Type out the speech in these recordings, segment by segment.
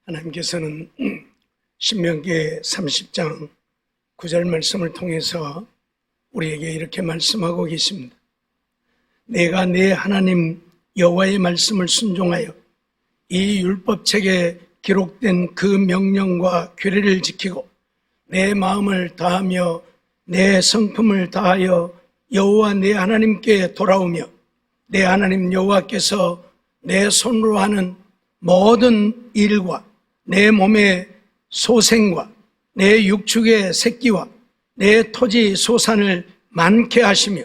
하나님께서는 신명기 30장 9절 말씀을 통해서 우리에게 이렇게 말씀하고 계십니다. 내가 내 하나님 여호와의 말씀을 순종하여 이 율법책에 기록된 그 명령과 규례를 지키고 내 마음을 다하며 내 성품을 다하여 여호와 내 하나님께 돌아오며 내 하나님 여호와께서 내 손으로 하는 모든 일과 내 몸의 소생과 내 육축의 새끼와 내 토지 소산을 많게 하시며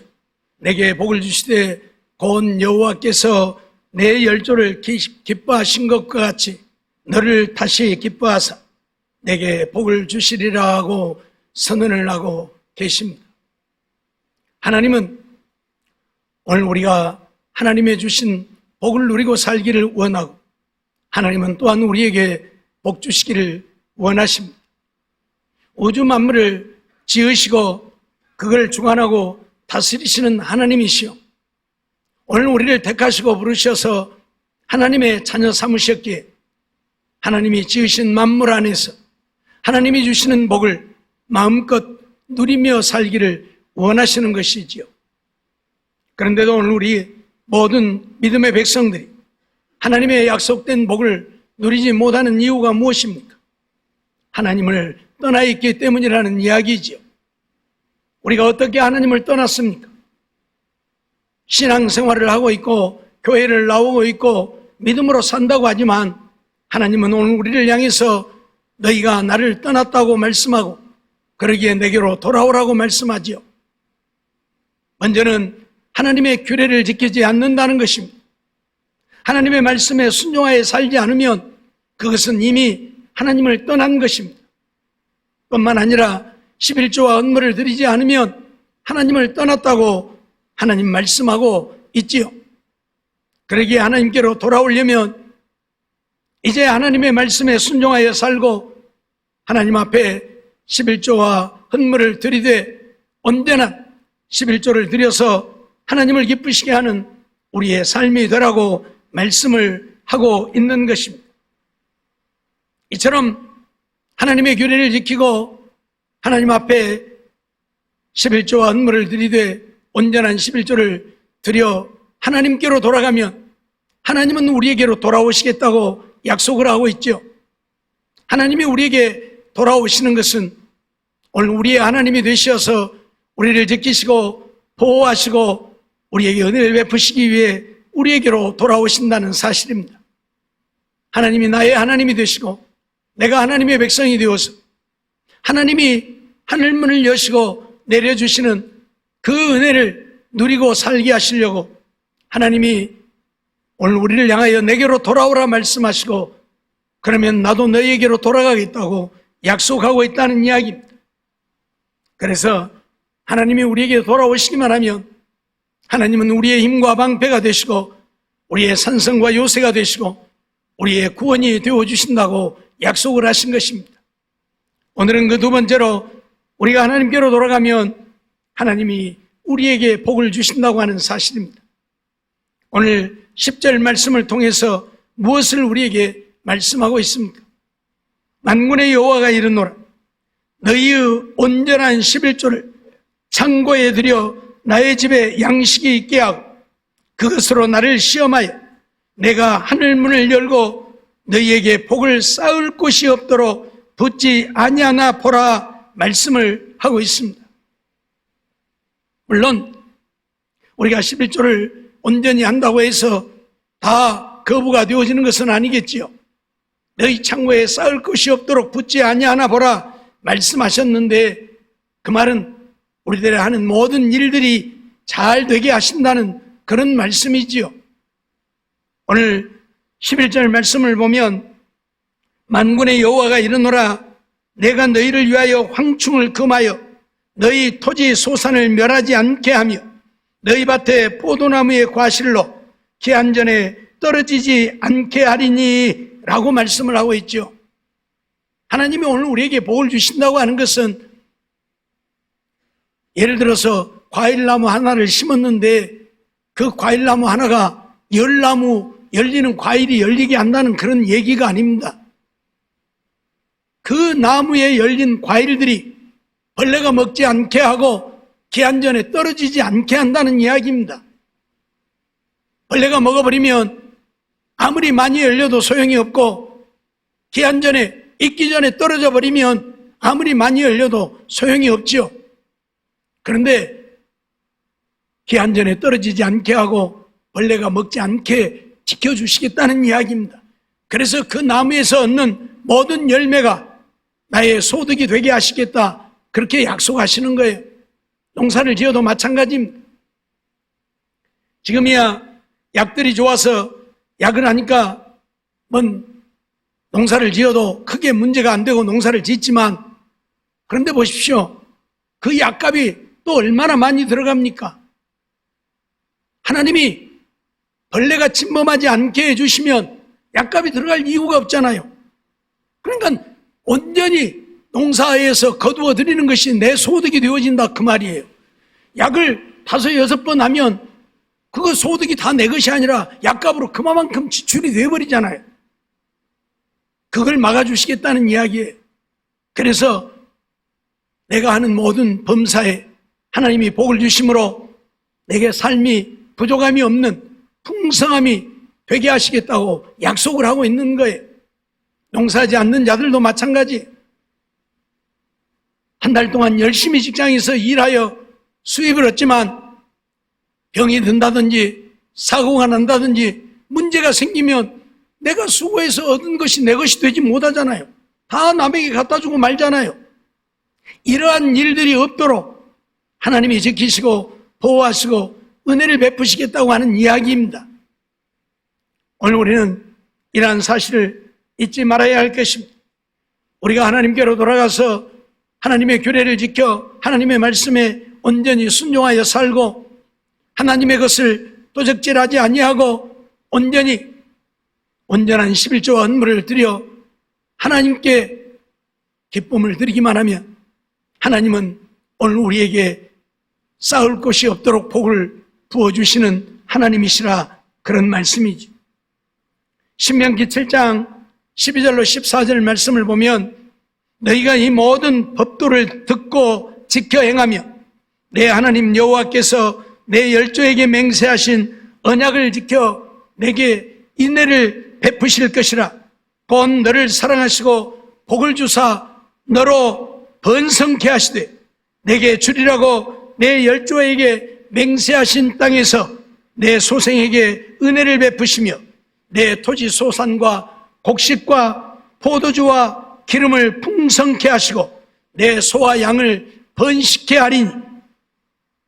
내게 복을 주시되 곧 여호와께서 내 열조를 기뻐하신 것과 같이 너를 다시 기뻐하사 내게 복을 주시리라 하고 선언을 하고 계십니다. 하나님은 오늘 우리가 하나님의 주신 복을 누리고 살기를 원하고 하나님은 또한 우리에게 복 주시기를 원하십니다. 우주 만물을 지으시고 그걸 주관하고 다스리시는 하나님이시요 오늘 우리를 택하시고 부르셔서 하나님의 자녀 삼으셨기에 하나님이 지으신 만물 안에서 하나님이 주시는 복을 마음껏 누리며 살기를 원하시는 것이지요. 그런데도 오늘 우리 모든 믿음의 백성들이 하나님의 약속된 복을 누리지 못하는 이유가 무엇입니까? 하나님을 떠나 있기 때문이라는 이야기지요. 우리가 어떻게 하나님을 떠났습니까? 신앙생활을 하고 있고 교회를 나오고 있고 믿음으로 산다고 하지만 하나님은 오늘 우리를 향해서 너희가 나를 떠났다고 말씀하고 그러기에 내게로 돌아오라고 말씀하지요. 먼저는 하나님의 규례를 지키지 않는다는 것입니다. 하나님의 말씀에 순종하여 살지 않으면 그것은 이미 하나님을 떠난 것입니다. 뿐만 아니라 11조와 헌물을 드리지 않으면 하나님을 떠났다고 하나님 말씀하고 있지요. 그러기에 하나님께로 돌아오려면 이제 하나님의 말씀에 순종하여 살고 하나님 앞에 11조와 헌물을 드리되 언제나 11조를 드려서 하나님을 기쁘시게 하는 우리의 삶이 되라고 말씀을 하고 있는 것입니다. 이처럼 하나님의 규례를 지키고 하나님 앞에 11조와 헌물을 드리되 온전한 11조를 드려 하나님께로 돌아가면 하나님은 우리에게로 돌아오시겠다고 약속을 하고 있죠. 하나님이 우리에게 돌아오시는 것은 오늘 우리의 하나님이 되셔서 우리를 지키시고 보호하시고 우리에게 은혜를 베푸시기 위해 우리에게로 돌아오신다는 사실입니다. 하나님이 나의 하나님이 되시고 내가 하나님의 백성이 되어서 하나님이 하늘문을 여시고 내려주시는 그 은혜를 누리고 살게 하시려고 하나님이 오늘 우리를 향하여 내게로 돌아오라 말씀하시고 그러면 나도 너희에게로 돌아가겠다고 약속하고 있다는 이야기입니다. 그래서 하나님이 우리에게 돌아오시기만 하면 하나님은 우리의 힘과 방패가 되시고 우리의 산성과 요새가 되시고 우리의 구원이 되어주신다고 약속을 하신 것입니다. 오늘은 그 두 번째로 우리가 하나님께로 돌아가면 하나님이 우리에게 복을 주신다고 하는 사실입니다. 오늘 10절 말씀을 통해서 무엇을 우리에게 말씀하고 있습니까? 만군의 여호와가 이르노라 너희의 온전한 11조를 창고에 들여 나의 집에 양식이 있게 하고 그것으로 나를 시험하여 내가 하늘문을 열고 너희에게 복을 쌓을 곳이 없도록 붙지 아니하나 보라 말씀을 하고 있습니다. 물론 우리가 11조를 온전히 한다고 해서 다 거부가 되어지는 것은 아니겠지요. 너희 창고에 쌓을 것이 없도록 붙지 아니하나 보라 말씀하셨는데 그 말은 우리들이 하는 모든 일들이 잘 되게 하신다는 그런 말씀이지요. 오늘 11절 말씀을 보면 만군의 여호와가 이르노라 내가 너희를 위하여 황충을 금하여 너희 토지 소산을 멸하지 않게 하며 너희 밭에 포도나무의 과실로 기한전에 떨어지지 않게 하리니 라고 말씀을 하고 있죠. 하나님이 오늘 우리에게 복을 주신다고 하는 것은 예를 들어서 과일나무 하나를 심었는데 그 과일나무 하나가 열나무 열리는 과일이 열리게 한다는 그런 얘기가 아닙니다. 그 나무에 열린 과일들이 벌레가 먹지 않게 하고 기한 전에 떨어지지 않게 한다는 이야기입니다. 벌레가 먹어버리면 아무리 많이 열려도 소용이 없고 기한 전에 익기 전에 떨어져 버리면 아무리 많이 열려도 소용이 없지요. 그런데 기한 전에 떨어지지 않게 하고 벌레가 먹지 않게 지켜주시겠다는 이야기입니다. 그래서 그 나무에서 얻는 모든 열매가 나의 소득이 되게 하시겠다, 그렇게 약속하시는 거예요. 농사를 지어도 마찬가지입니다. 지금이야 약들이 좋아서 약을 하니까 농사를 지어도 크게 문제가 안 되고 농사를 짓지만, 그런데 보십시오. 그 약값이 또 얼마나 많이 들어갑니까? 하나님이 벌레가 침범하지 않게 해주시면 약값이 들어갈 이유가 없잖아요. 그러니까 온전히 농사에서 거두어 드리는 것이 내 소득이 되어진다, 그 말이에요. 약을 5, 6번 하면 그거 소득이 다 내 것이 아니라 약값으로 그만큼 지출이 되어버리잖아요. 그걸 막아주시겠다는 이야기예요. 그래서 내가 하는 모든 범사에 하나님이 복을 주심으로 내게 삶이 부족함이 없는 풍성함이 되게 하시겠다고 약속을 하고 있는 거예요. 농사하지 않는 자들도 마찬가지. 한 달 동안 열심히 직장에서 일하여 수입을 얻지만 병이 든다든지 사고가 난다든지 문제가 생기면 내가 수고해서 얻은 것이 내 것이 되지 못하잖아요. 다 남에게 갖다 주고 말잖아요. 이러한 일들이 없도록 하나님이 지키시고 보호하시고 은혜를 베푸시겠다고 하는 이야기입니다. 오늘 우리는 이러한 사실을 잊지 말아야 할 것입니다. 우리가 하나님께로 돌아가서 하나님의 규례를 지켜 하나님의 말씀에 온전히 순종하여 살고 하나님의 것을 도적질하지 아니하고 온전히 온전한 11조와 헌물을 드려 하나님께 기쁨을 드리기만 하면 하나님은 오늘 우리에게 쌓을 곳이 없도록 복을 부어주시는 하나님이시라, 그런 말씀이죠. 신명기 7장 12절로 14절 말씀을 보면 너희가 이 모든 법도를 듣고 지켜 행하며 내 하나님 여호와께서 내 열조에게 맹세하신 언약을 지켜 내게 인애를 베푸실 것이라. 곧 너를 사랑하시고 복을 주사 너로 번성케 하시되 내게 주리라고 내 열조에게 맹세하신 땅에서 내 소생에게 은혜를 베푸시며 내 토지 소산과 곡식과 포도주와 기름을 풍성케 하시고 내 소와 양을 번식케 하리니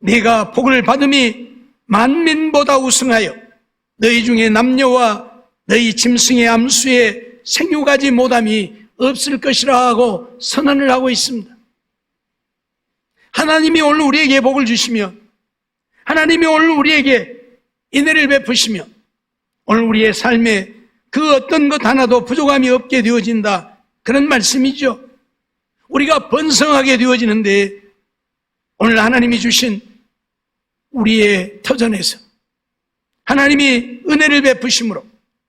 네가 복을 받음이 만민보다 우승하여 너희 중에 남녀와 너희 짐승의 암수에 생육하지 못함이 없을 것이라 하고 선언을 하고 있습니다. 하나님이 오늘 우리에게 복을 주시며 하나님이 오늘 우리에게 인애를 베푸시며 오늘 우리의 삶에 그 어떤 것 하나도 부족함이 없게 되어진다, 그런 말씀이죠. 우리가 번성하게 되어지는데 오늘 하나님이 주신 우리의 터전에서 하나님이 은혜를 베푸심으로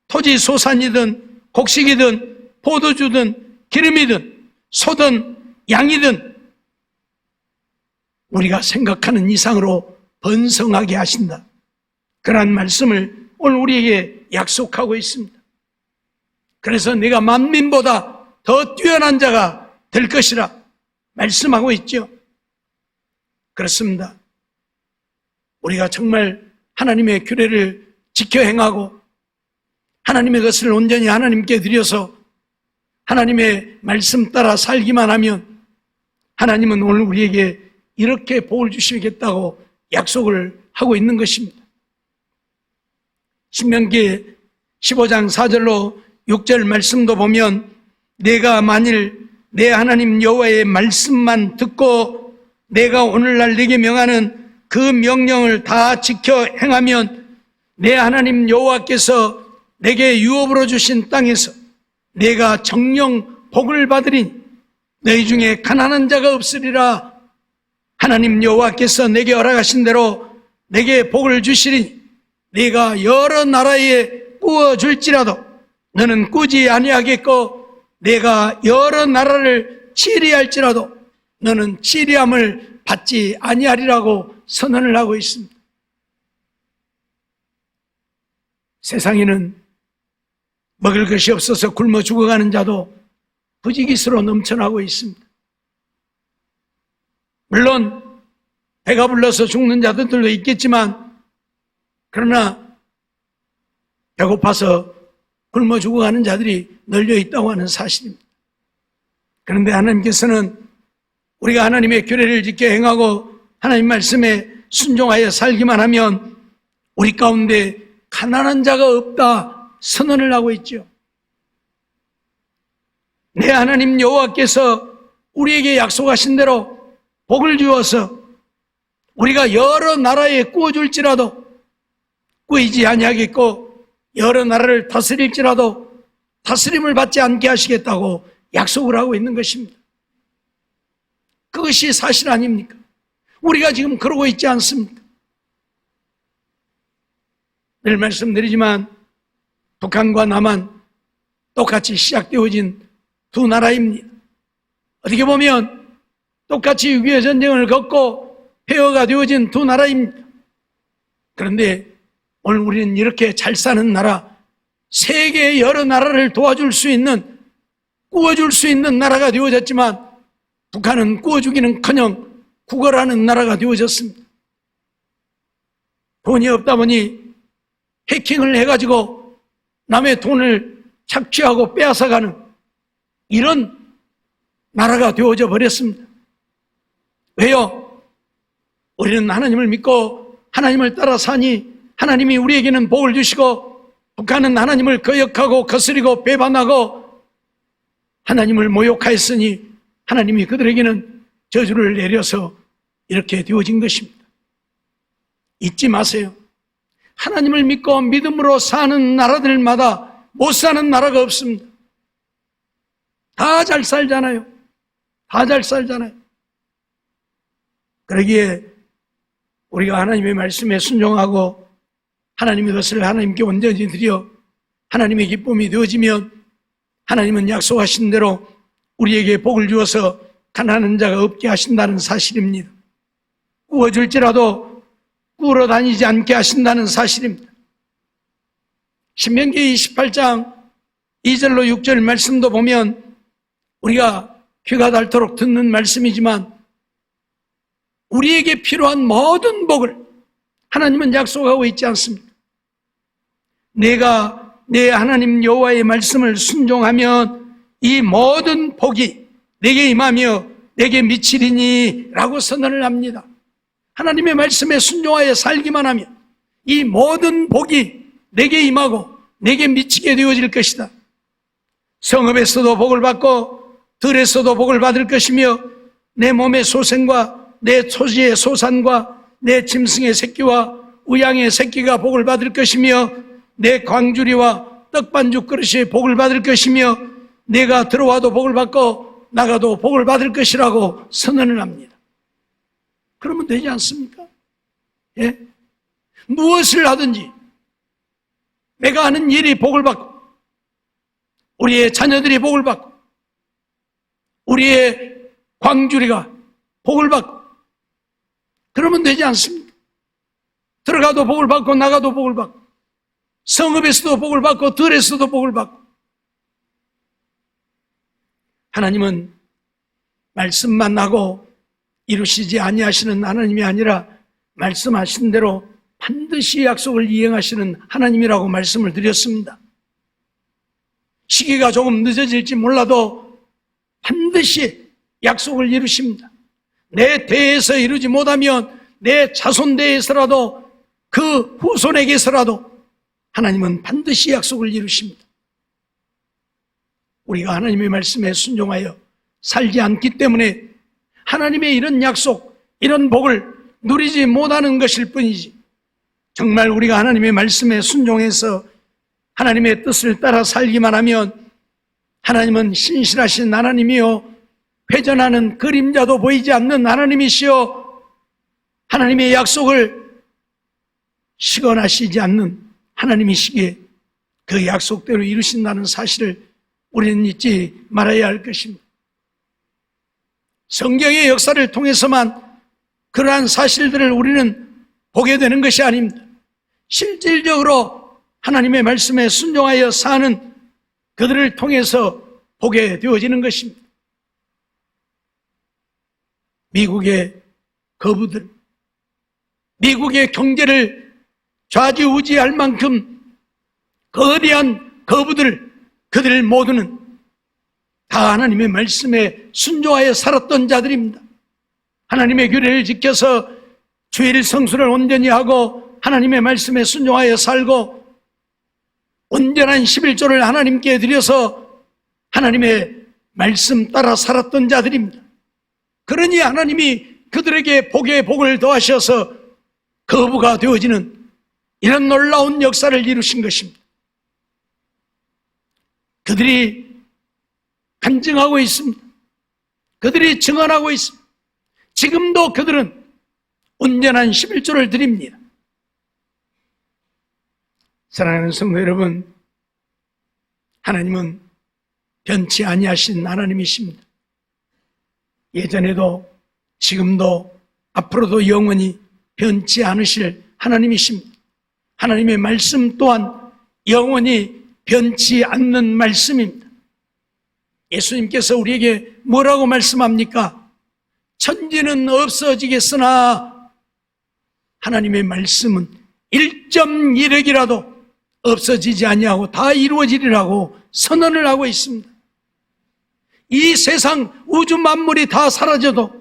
토지 소산이든 곡식이든 포도주든 기름이든 소든 양이든 우리가 생각하는 이상으로 번성하게 하신다, 그러한 말씀을 오늘 우리에게 약속하고 있습니다. 그래서 내가 만민보다 더 뛰어난 자가 될 것이라 말씀하고 있죠. 그렇습니다. 우리가 정말 하나님의 규례를 지켜 행하고 하나님의 것을 온전히 하나님께 드려서 하나님의 말씀 따라 살기만 하면 하나님은 오늘 우리에게 이렇게 복을 주시겠다고 약속을 하고 있는 것입니다. 신명기 15장 4절로 6절 말씀도 보면 내가 만일 내 하나님 여호와의 말씀만 듣고 내가 오늘날 네게 명하는 그 명령을 다 지켜 행하면 내 하나님 여호와께서 내게 유업으로 주신 땅에서 내가 정령 복을 받으리니 너희 중에 가난한 자가 없으리라. 하나님 여호와께서 내게 허락하신 대로 내게 복을 주시리니 내가 여러 나라에 꾸어 줄지라도 너는 꾸지 아니하겠고 내가 여러 나라를 치리할지라도 너는 치리함을 받지 아니하리라고 선언을 하고 있습니다. 세상에는 먹을 것이 없어서 굶어 죽어가는 자도 부지기수로 넘쳐나고 있습니다. 물론 배가 불러서 죽는 자들도 있겠지만, 그러나 배고파서 굶어 죽어가는 자들이 널려 있다고 하는 사실입니다. 그런데 하나님께서는 우리가 하나님의 규례를 지켜 행하고 하나님 말씀에 순종하여 살기만 하면 우리 가운데 가난한 자가 없다 선언을 하고 있죠. 내 하나님 여호와께서 우리에게 약속하신 대로 복을 주어서 우리가 여러 나라에 구워줄지라도 구이지 아니하겠고, 여러 나라를 다스릴지라도 다스림을 받지 않게 하시겠다고 약속을 하고 있는 것입니다. 그것이 사실 아닙니까? 우리가 지금 그러고 있지 않습니까? 늘 말씀드리지만 북한과 남한 똑같이 시작되어진 두 나라입니다. 어떻게 보면 똑같이 6.25 전쟁을 겪고 폐허가 되어진 두 나라입니다. 그런데 오늘 우리는 이렇게 잘 사는 나라, 세계의 여러 나라를 도와줄 수 있는, 구워줄 수 있는 나라가 되어졌지만, 북한은 구워주기는커녕 구걸하는 나라가 되어졌습니다. 돈이 없다 보니 해킹을 해가지고 남의 돈을 착취하고 빼앗아가는 이런 나라가 되어져 버렸습니다. 왜요? 우리는 하나님을 믿고 하나님을 따라 사니 하나님이 우리에게는 복을 주시고, 북한은 하나님을 거역하고 거스리고 배반하고 하나님을 모욕하였으니 하나님이 그들에게는 저주를 내려서 이렇게 되어진 것입니다. 잊지 마세요. 하나님을 믿고 믿음으로 사는 나라들마다 못 사는 나라가 없습니다. 다 잘 살잖아요. 다 잘 살잖아요. 그러기에 우리가 하나님의 말씀에 순종하고 하나님의 것을 하나님께 온전히 드려 하나님의 기쁨이 되어지면 하나님은 약속하신 대로 우리에게 복을 주어서 가난한 자가 없게 하신다는 사실입니다. 구워줄지라도 구우러 다니지 않게 하신다는 사실입니다. 신명기 28장 2절로 6절 말씀도 보면 우리가 귀가 닳도록 듣는 말씀이지만 우리에게 필요한 모든 복을 하나님은 약속하고 있지 않습니까? 내가 내 하나님 여호와의 말씀을 순종하면 이 모든 복이 내게 임하며 내게 미치리니 라고 선언을 합니다. 하나님의 말씀에 순종하여 살기만 하면 이 모든 복이 내게 임하고 내게 미치게 되어질 것이다. 성읍에서도 복을 받고 들에서도 복을 받을 것이며 내 몸의 소생과 내 토지의 소산과 내 짐승의 새끼와 우양의 새끼가 복을 받을 것이며 내 광주리와 떡반죽 그릇이 복을 받을 것이며 내가 들어와도 복을 받고 나가도 복을 받을 것이라고 선언을 합니다. 그러면 되지 않습니까? 예? 무엇을 하든지 내가 하는 일이 복을 받고 우리의 자녀들이 복을 받고 우리의 광주리가 복을 받고 그러면 되지 않습니까? 들어가도 복을 받고 나가도 복을 받고 성읍에서도 복을 받고 들에서도 복을 받고. 하나님은 말씀만 하고 이루시지 아니하시는 하나님이 아니라 말씀하신 대로 반드시 약속을 이행하시는 하나님이라고 말씀을 드렸습니다. 시기가 조금 늦어질지 몰라도 반드시 약속을 이루십니다. 내 대에서 이루지 못하면 내 자손 대에서라도 그 후손에게서라도 하나님은 반드시 약속을 이루십니다. 우리가 하나님의 말씀에 순종하여 살지 않기 때문에 하나님의 이런 약속, 이런 복을 누리지 못하는 것일 뿐이지, 정말 우리가 하나님의 말씀에 순종해서 하나님의 뜻을 따라 살기만 하면 하나님은 신실하신 하나님이요 회전하는 그림자도 보이지 않는 하나님이시요 하나님의 약속을 시건하시지 않는 하나님이시기에 그 약속대로 이루신다는 사실을 우리는 잊지 말아야 할 것입니다. 성경의 역사를 통해서만 그러한 사실들을 우리는 보게 되는 것이 아닙니다. 실질적으로 하나님의 말씀에 순종하여 사는 그들을 통해서 보게 되어지는 것입니다. 미국의 거부들, 미국의 경제를 좌지우지할 만큼 거대한 거부들, 그들 모두는 다 하나님의 말씀에 순종하여 살았던 자들입니다. 하나님의 규례를 지켜서 주일 성수를 온전히 하고 하나님의 말씀에 순종하여 살고 온전한 11조를 하나님께 드려서 하나님의 말씀 따라 살았던 자들입니다. 그러니 하나님이 그들에게 복에 복을 더하셔서 거부가 되어지는 이런 놀라운 역사를 이루신 것입니다. 그들이 간증하고 있습니다. 그들이 증언하고 있습니다. 지금도 그들은 온전한 11조를 드립니다. 사랑하는 성도 여러분, 하나님은 변치 아니하신 하나님이십니다. 예전에도 지금도 앞으로도 영원히 변치 않으실 하나님이십니다. 하나님의 말씀 또한 영원히 변치 않는 말씀입니다. 예수님께서 우리에게 뭐라고 말씀합니까? 천지는 없어지겠으나 하나님의 말씀은 1.1획이라도 없어지지 아니하고 다 이루어지리라고 선언을 하고 있습니다. 이 세상 우주 만물이 다 사라져도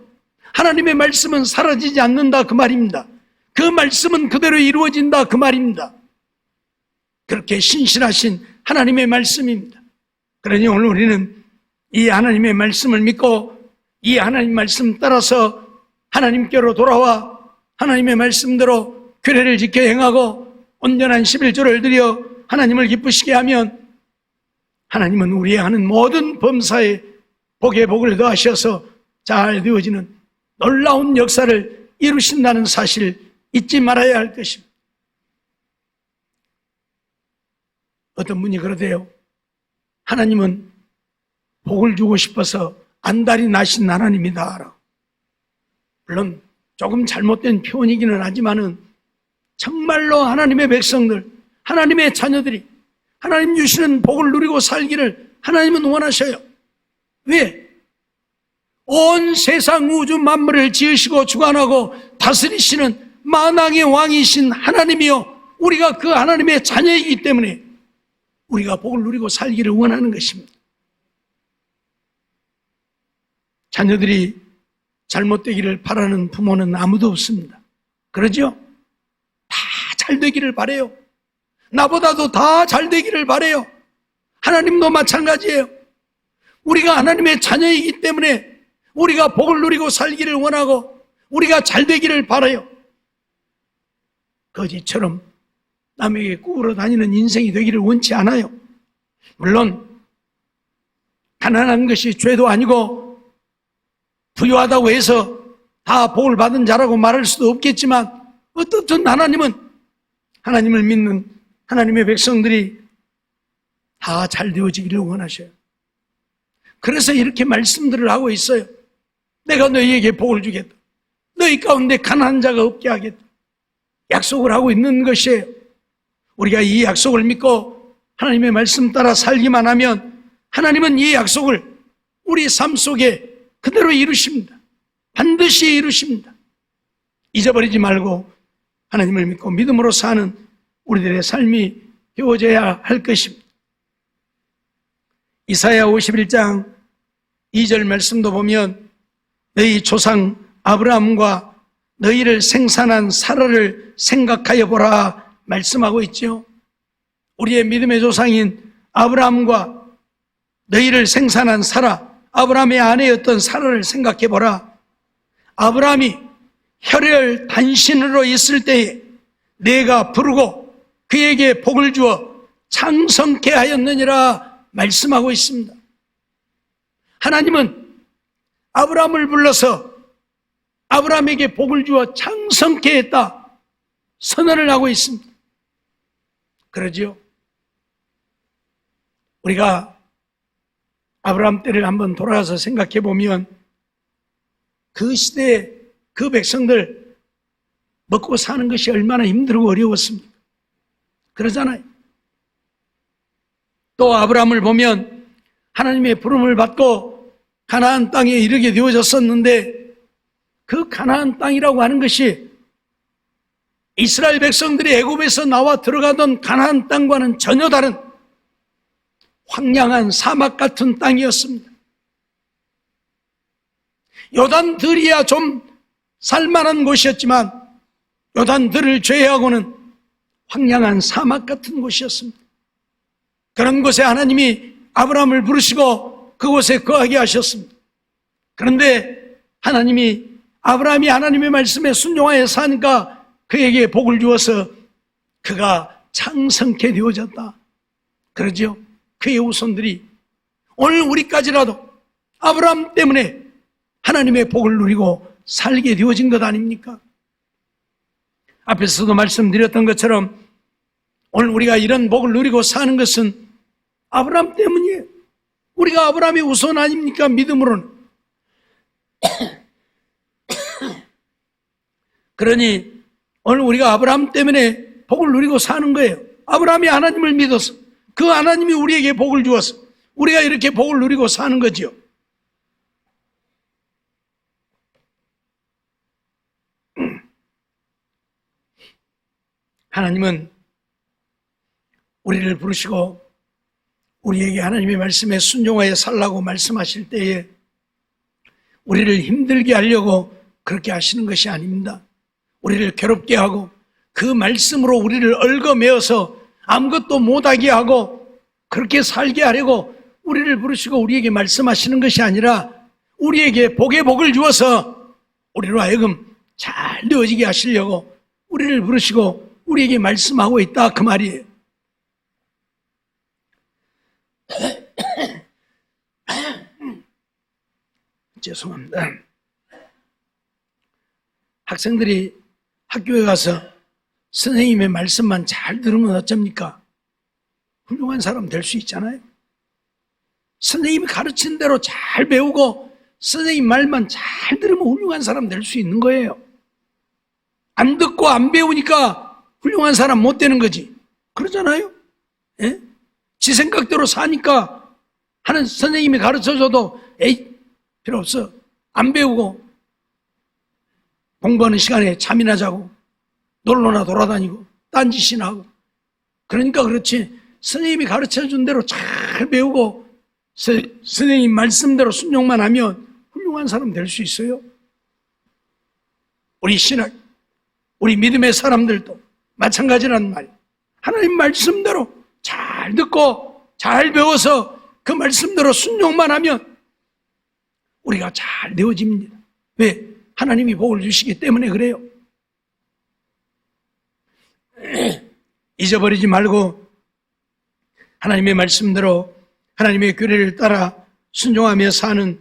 하나님의 말씀은 사라지지 않는다 그 말입니다. 그 말씀은 그대로 이루어진다 그 말입니다. 그렇게 신실하신 하나님의 말씀입니다. 그러니 오늘 우리는 이 하나님의 말씀을 믿고 이 하나님 말씀 따라서 하나님께로 돌아와 하나님의 말씀대로 규례를 지켜 행하고 온전한 11조를 드려 하나님을 기쁘시게 하면 하나님은 우리의 하는 모든 범사에 복에 복을 더하셔서 잘 되어지는 놀라운 역사를 이루신다는 사실 잊지 말아야 할 것입니다. 어떤 분이 그러대요. 하나님은 복을 주고 싶어서 안달이 나신 하나님이다. 물론 조금 잘못된 표현이기는 하지만은 정말로 하나님의 백성들, 하나님의 자녀들이 하나님 주시는 복을 누리고 살기를 하나님은 원하셔요. 왜? 온 세상 우주 만물을 지으시고 주관하고 다스리시는 만왕의 왕이신 하나님이요, 우리가 그 하나님의 자녀이기 때문에 우리가 복을 누리고 살기를 원하는 것입니다. 자녀들이 잘못되기를 바라는 부모는 아무도 없습니다. 그러죠? 다 잘되기를 바라요. 나보다도 다 잘되기를 바라요. 하나님도 마찬가지예요. 우리가 하나님의 자녀이기 때문에 우리가 복을 누리고 살기를 원하고 우리가 잘되기를 바라요. 거지처럼 남에게 구걸어 다니는 인생이 되기를 원치 않아요. 물론 가난한 것이 죄도 아니고 부유하다고 해서 다 복을 받은 자라고 말할 수도 없겠지만 어떻든 하나님은 하나님을 믿는 하나님의 백성들이 다 잘 되어지기를 원하셔요. 그래서 이렇게 말씀들을 하고 있어요. 내가 너희에게 복을 주겠다. 너희 가운데 가난한 자가 없게 하겠다. 약속을 하고 있는 것이에요. 우리가 이 약속을 믿고 하나님의 말씀 따라 살기만 하면 하나님은 이 약속을 우리 삶 속에 그대로 이루십니다. 반드시 이루십니다. 잊어버리지 말고 하나님을 믿고 믿음으로 사는 우리들의 삶이 되어져야 할 것입니다. 이사야 51장 2절 말씀도 보면 너희 조상 아브라함과 너희를 생산한 사라를 생각하여 보라 말씀하고 있죠. 우리의 믿음의 조상인 아브라함과 너희를 생산한 사라, 아브라함의 아내였던 사라를 생각해 보라. 아브라함이 혈혈 단신으로 있을 때에 내가 부르고 그에게 복을 주어 창성케 하였느니라 말씀하고 있습니다. 하나님은 아브라함을 불러서 아브라함에게 복을 주어 창성케 했다 선언을 하고 있습니다. 그러죠? 우리가 아브라함 때를 한번 돌아가서 생각해 보면 그 시대에 그 백성들 먹고 사는 것이 얼마나 힘들고 어려웠습니까? 그러잖아요. 또 아브라함을 보면 하나님의 부름을 받고 가나안 땅에 이르게 되어졌었는데 그 가나안 땅이라고 하는 것이 이스라엘 백성들이 애굽에서 나와 들어가던 가나안 땅과는 전혀 다른 황량한 사막 같은 땅이었습니다. 요단들이야 좀 살만한 곳이었지만 요단들을 제외하고는 황량한 사막 같은 곳이었습니다. 그런 곳에 하나님이 아브라함을 부르시고 그곳에 거하게 하셨습니다. 그런데 하나님이 아브라함이 하나님의 말씀에 순종하여 사니까 그에게 복을 주어서 그가 창성케 되어졌다. 그러죠? 그의 후손들이 오늘 우리까지라도 아브라함 때문에 하나님의 복을 누리고 살게 되어진 것 아닙니까? 앞에서도 말씀드렸던 것처럼 오늘 우리가 이런 복을 누리고 사는 것은 아브라함 때문이에요. 우리가 아브라함의 후손 아닙니까? 믿음으로는. 그러니 오늘 우리가 아브라함 때문에 복을 누리고 사는 거예요. 아브라함이 하나님을 믿어서 그 하나님이 우리에게 복을 주어서 우리가 이렇게 복을 누리고 사는 거지요. 하나님은 우리를 부르시고 우리에게 하나님의 말씀에 순종하여 살라고 말씀하실 때에 우리를 힘들게 하려고 그렇게 하시는 것이 아닙니다. 우리를 괴롭게 하고 그 말씀으로 우리를 얽어매어서 아무것도 못하게 하고 그렇게 살게 하려고 우리를 부르시고 우리에게 말씀하시는 것이 아니라 우리에게 복의 복을 주어서 우리로 하여금 잘 되어지게 하시려고 우리를 부르시고 우리에게 말씀하고 있다 그 말이에요. 죄송합니다. 학생들이 학교에 가서 선생님의 말씀만 잘 들으면 어쩝니까? 훌륭한 사람 될 수 있잖아요. 선생님이 가르친 대로 잘 배우고 선생님 말만 잘 들으면 훌륭한 사람 될 수 있는 거예요. 안 듣고 안 배우니까 훌륭한 사람 못 되는 거지. 그러잖아요. 예? 지 생각대로 사니까 하는 선생님이 가르쳐줘도 에이 필요 없어. 안 배우고 공부하는 시간에 잠이나 자고 놀러나 돌아다니고 딴짓이나 하고 그러니까 그렇지 선생님이 가르쳐준 대로 잘 배우고 선생님 말씀대로 순종만 하면 훌륭한 사람 될 수 있어요. 우리 신학, 우리 믿음의 사람들도 마찬가지란 말이에요. 하나님 말씀대로 잘 듣고 잘 배워서 그 말씀대로 순종만 하면 우리가 잘 되어집니다. 왜? 하나님이 복을 주시기 때문에 그래요. 잊어버리지 말고 하나님의 말씀대로 하나님의 규례를 따라 순종하며 사는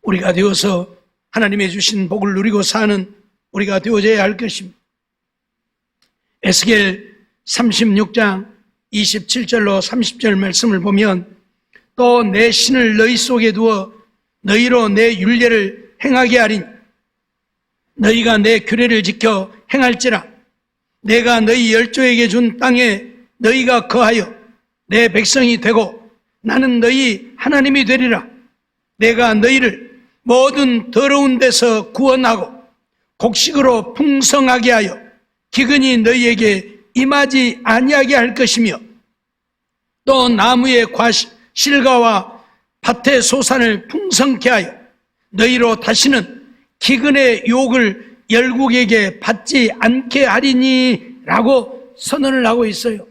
우리가 되어서 하나님의 주신 복을 누리고 사는 우리가 되어져야 할 것입니다. 에스겔 36장 27절로 30절 말씀을 보면 또 내 신을 너희 속에 두어 너희로 내 율례를 행하게 하리니 너희가 내 규례를 지켜 행할지라 내가 너희 열조에게 준 땅에 너희가 거하여 내 백성이 되고 나는 너희 하나님이 되리라. 내가 너희를 모든 더러운 데서 구원하고 곡식으로 풍성하게 하여 기근이 너희에게 임하지 아니하게 할 것이며 또 나무의 실과와 밭의 소산을 풍성케 하여 너희로 다시는 기근의 욕을 열국에게 받지 않게 하리니 라고 선언을 하고 있어요.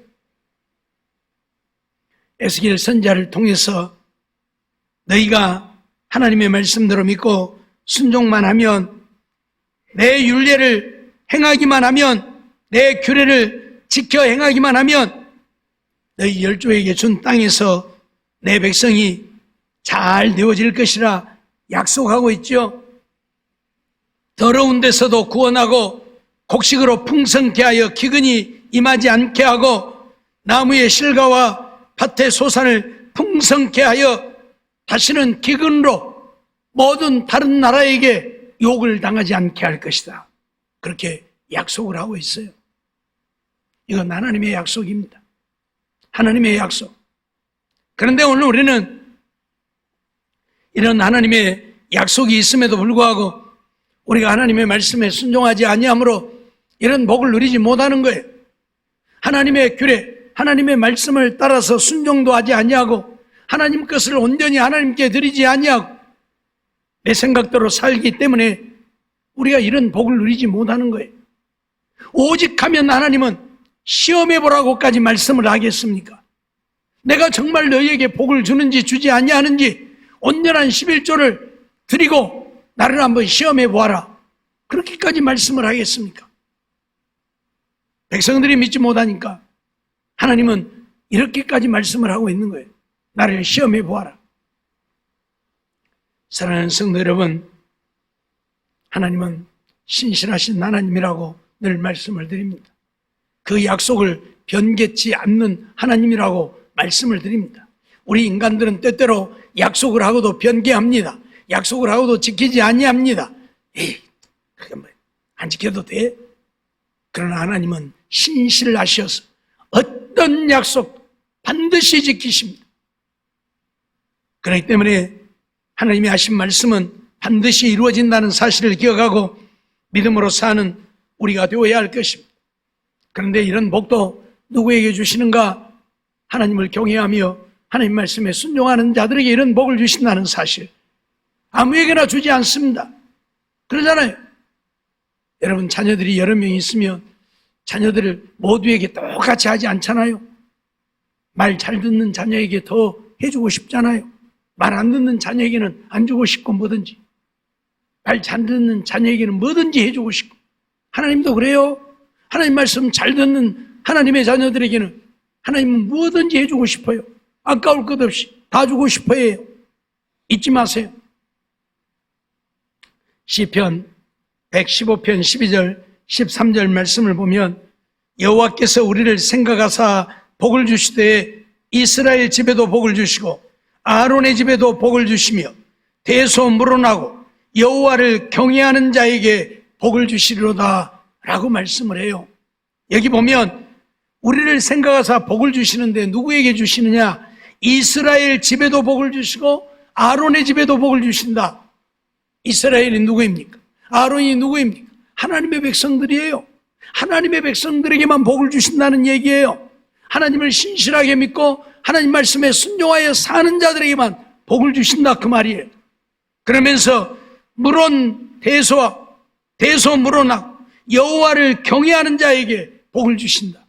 에스겔 선지자를 통해서 너희가 하나님의 말씀대로 믿고 순종만 하면 내 율례를 행하기만 하면 내 규례를 지켜 행하기만 하면 너희 열조에게 준 땅에서 내 백성이 잘 되어질 것이라 약속하고 있죠. 더러운 데서도 구원하고 곡식으로 풍성케 하여 기근이 임하지 않게 하고 나무의 실과와 밭의 소산을 풍성케 하여 다시는 기근으로 모든 다른 나라에게 욕을 당하지 않게 할 것이다. 그렇게 약속을 하고 있어요. 이건 하나님의 약속입니다. 하나님의 약속. 그런데 오늘 우리는 이런 하나님의 약속이 있음에도 불구하고 우리가 하나님의 말씀에 순종하지 아니함으로 이런 복을 누리지 못하는 거예요. 하나님의 규례, 하나님의 말씀을 따라서 순종도 하지 아니하고 하나님 것을 온전히 하나님께 드리지 아니하고 내 생각대로 살기 때문에 우리가 이런 복을 누리지 못하는 거예요. 오직 하면 하나님은 시험해 보라고까지 말씀을 하겠습니까? 내가 정말 너희에게 복을 주는지 주지 아니하는지 온전한 11조를 드리고 나를 한번 시험해 보아라. 그렇게까지 말씀을 하겠습니까? 백성들이 믿지 못하니까 하나님은 이렇게까지 말씀을 하고 있는 거예요. 나를 시험해 보아라. 사랑하는 성도 여러분, 하나님은 신실하신 하나님이라고 늘 말씀을 드립니다. 그 약속을 변개치 않는 하나님이라고 말씀을 드립니다. 우리 인간들은 때때로 약속을 하고도 변개합니다. 약속을 하고도 지키지 아니합니다. 에이, 그게 뭐 안 지켜도 돼? 그러나 하나님은 신실하셔서 어떤 약속 반드시 지키십니다. 그렇기 때문에 하나님이 하신 말씀은 반드시 이루어진다는 사실을 기억하고 믿음으로 사는 우리가 되어야 할 것입니다. 그런데 이런 복도 누구에게 주시는가? 하나님을 경외하며 하나님 말씀에 순종하는 자들에게 이런 복을 주신다는 사실, 아무에게나 주지 않습니다. 그러잖아요. 여러분, 자녀들이 여러 명 있으면 자녀들을 모두에게 똑같이 하지 않잖아요. 말 잘 듣는 자녀에게 더 해주고 싶잖아요. 말 안 듣는 자녀에게는 안 주고 싶고 뭐든지, 말 잘 듣는 자녀에게는 뭐든지 해주고 싶고. 하나님도 그래요. 하나님 말씀 잘 듣는 하나님의 자녀들에게는 하나님은 뭐든지 해주고 싶어요. 아까울 것 없이 다 주고 싶어 해요. 잊지 마세요. 시편 115편 12절 13절 말씀을 보면 여호와께서 우리를 생각하사 복을 주시되 이스라엘 집에도 복을 주시고 아론의 집에도 복을 주시며 대소 물어나고 여호와를 경외하는 자에게 복을 주시리로다 라고 말씀을 해요. 여기 보면 우리를 생각하사 복을 주시는데 누구에게 주시느냐? 이스라엘 집에도 복을 주시고 아론의 집에도 복을 주신다. 이스라엘이 누구입니까? 아론이 누구입니까? 하나님의 백성들이에요. 하나님의 백성들에게만 복을 주신다는 얘기예요. 하나님을 신실하게 믿고 하나님 말씀에 순종하여 사는 자들에게만 복을 주신다 그 말이에요. 그러면서 물론 대소 물어나 여호와를 경외하는 자에게 복을 주신다.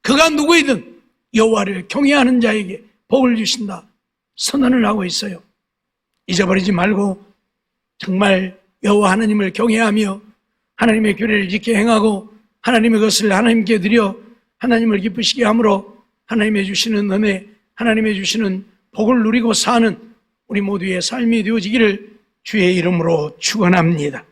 그가 누구이든 여호와를 경외하는 자에게 복을 주신다 선언을 하고 있어요. 잊어버리지 말고 정말 여호와 하나님을 경외하며 하나님의 규례를 지켜 행하고 하나님의 것을 하나님께 드려 하나님을 기쁘시게 함으로 하나님의 주시는 은혜, 하나님의 주시는 복을 누리고 사는 우리 모두의 삶이 되어지기를 주의 이름으로 축원합니다.